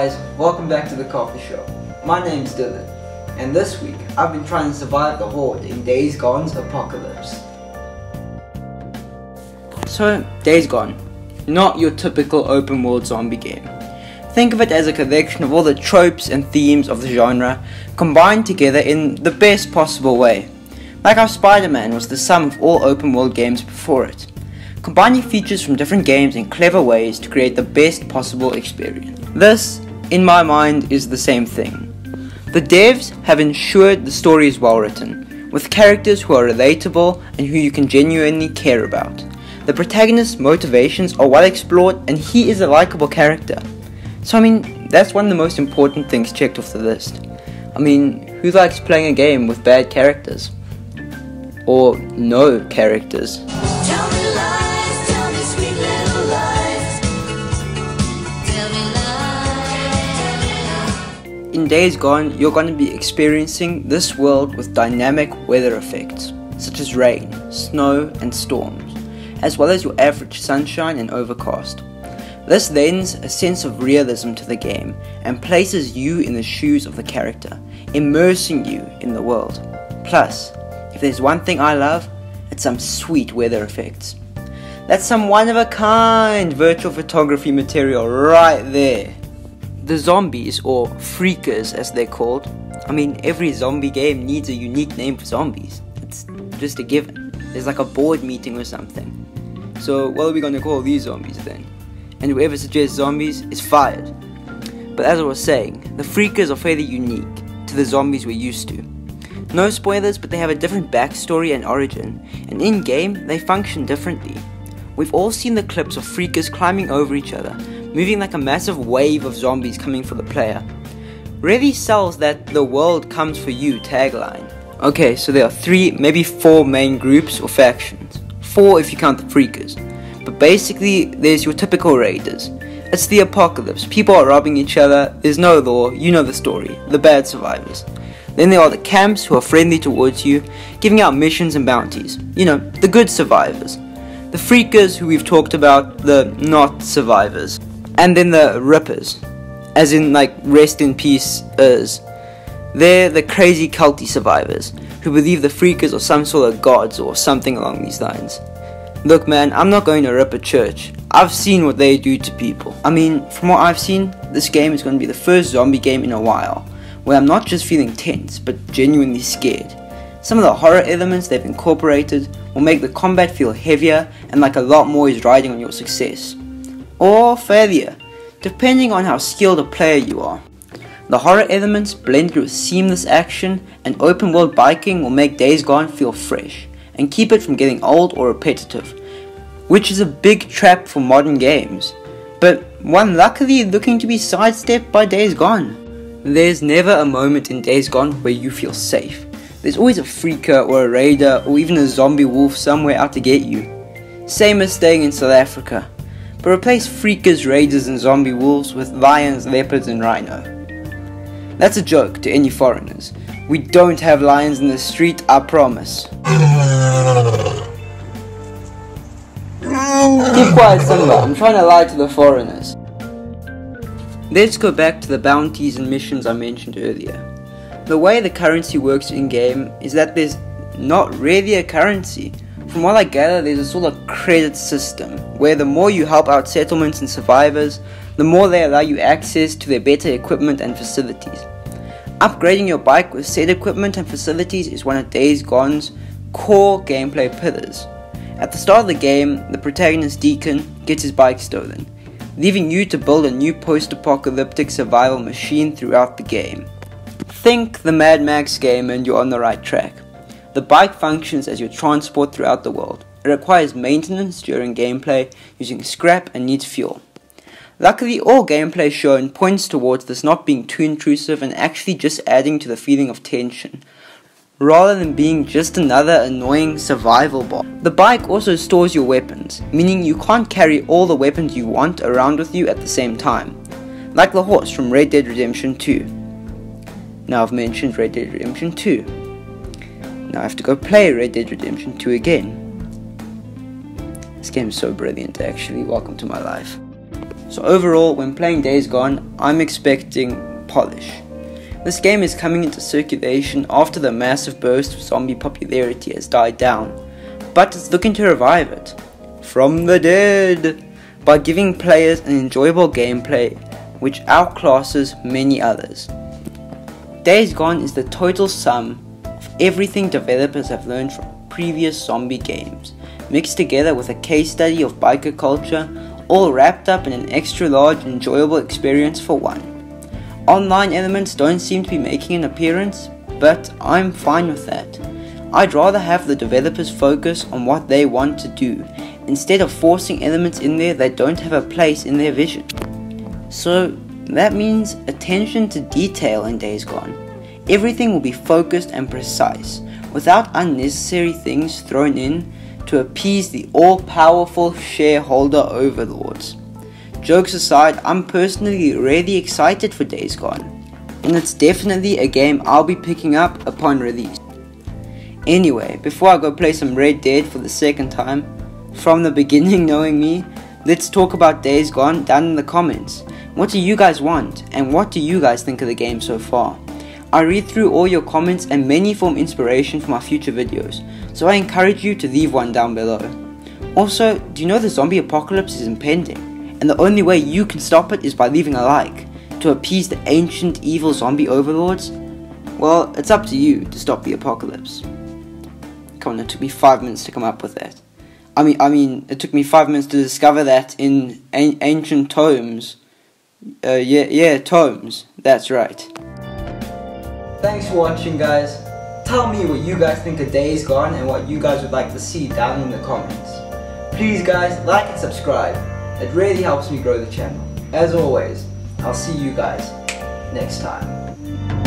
guys, welcome back to the coffee shop. My name's Dylan, and this week I've been trying to survive the Horde in Days Gone's apocalypse. So, Days Gone, not your typical open world zombie game. Think of it as a collection of all the tropes and themes of the genre combined together in the best possible way. Like how Spider-Man was the sum of all open world games before it, combining features from different games in clever ways to create the best possible experience. This, in my mind, is the same thing. The devs have ensured the story is well written, with characters who are relatable and who you can genuinely care about. The protagonist's motivations are well explored and he is a likable character. So that's one of the most important things checked off the list. Who likes playing a game with bad characters? Or no characters? Tell me lies, tell me sweet little lies. Tell me lies. In Days Gone, you're going to be experiencing this world with dynamic weather effects, such as rain, snow, and storms, as well as your average sunshine and overcast. This lends a sense of realism to the game and places you in the shoes of the character, immersing you in the world. Plus, if there's one thing I love, it's some sweet weather effects. That's some one-of-a-kind virtual photography material right there. The zombies, or freakers as they're called, every zombie game needs a unique name for zombies. It's just a given. There's like a board meeting or something. So what are we going to call these zombies then? And whoever suggests zombies is fired. But as I was saying, the freakers are fairly unique to the zombies we're used to. No spoilers, but they have a different backstory and origin, and in-game, they function differently. We've all seen the clips of freakers climbing over each other, moving like a massive wave of zombies coming for the player. Really sells that "the world comes for you" tagline. Okay, so there are 3, maybe 4 main groups or factions. 4 if you count the freakers. But basically, there's your typical raiders. It's the apocalypse, people are robbing each other, there's no law, you know the story, the bad survivors. Then there are the camps who are friendly towards you, giving out missions and bounties. The good survivors. The freakers who we've talked about, the not survivors. And then the rippers, as in like rest in peace-ers. They're the crazy culty survivors, who believe the freakers are some sort of gods or something along these lines. Look man, I'm not going to rip a church. I've seen what they do to people. From what I've seen, this game is going to be the first zombie game in a while, where I'm not just feeling tense, but genuinely scared. Some of the horror elements they've incorporated will make the combat feel heavier and like a lot more is riding on your success. Or failure, depending on how skilled a player you are. The horror elements blended with seamless action and open world biking will make Days Gone feel fresh, and keep it from getting old or repetitive, which is a big trap for modern games, but one luckily looking to be sidestepped by Days Gone. There's never a moment in Days Gone where you feel safe. There's always a freaker or a raider or even a zombie wolf somewhere out to get you. Same as staying in South Africa, but replace freakers, raiders and zombie wolves with lions, leopards and rhino. That's a joke to any foreigners. We don't have lions in the street, I promise. Keep quiet, Simba, I'm trying to lie to the foreigners. Let's go back to the bounties and missions I mentioned earlier. The way the currency works in-game is that there's not really a currency. From what I gather, there's a sort of credit system, where the more you help out settlements and survivors, the more they allow you access to their better equipment and facilities. Upgrading your bike with said equipment and facilities is one of Days Gone's core gameplay pillars. At the start of the game, the protagonist Deacon gets his bike stolen, leaving you to build a new post-apocalyptic survival machine throughout the game. Think the Mad Max game and you're on the right track. The bike functions as your transport throughout the world. It requires maintenance during gameplay using scrap and needs fuel. Luckily, all gameplay shown points towards this not being too intrusive and actually just adding to the feeling of tension, rather than being just another annoying survival boss. The bike also stores your weapons, meaning you can't carry all the weapons you want around with you at the same time, like the horse from Red Dead Redemption 2. Now I've mentioned Red Dead Redemption 2. Now I have to go play Red Dead Redemption 2 again. This game is so brilliant actually, welcome to my life. So overall, when playing Days Gone, I'm expecting polish. This game is coming into circulation after the massive burst of zombie popularity has died down, but it's looking to revive it from the dead by giving players an enjoyable gameplay which outclasses many others. Days Gone is the total sum of everything developers have learned from previous zombie games, mixed together with a case study of biker culture, all wrapped up in an extra large enjoyable experience for one. Online elements don't seem to be making an appearance, but I'm fine with that. I'd rather have the developers focus on what they want to do, instead of forcing elements in there that don't have a place in their vision. So that means attention to detail in Days Gone. Everything will be focused and precise, without unnecessary things thrown in to appease the all-powerful shareholder overlords. Jokes aside, I'm personally really excited for Days Gone, and it's definitely a game I'll be picking up upon release. Anyway, before I go play some Red Dead for the second time, from the beginning knowing me, let's talk about Days Gone down in the comments. What do you guys want, and what do you guys think of the game so far? I read through all your comments and many form inspiration for my future videos, so I encourage you to leave one down below. Also, do you know the zombie apocalypse is impending? And the only way you can stop it is by leaving a like, to appease the ancient evil zombie overlords? Well, it's up to you to stop the apocalypse. Come on, it took me 5 minutes to come up with that. I mean, it took me 5 minutes to discover that in ancient tomes. Tomes, that's right. Thanks for watching, guys. Tell me what you guys think of Days Gone and what you guys would like to see down in the comments. Please guys, like and subscribe. It really helps me grow the channel. As always, I'll see you guys next time.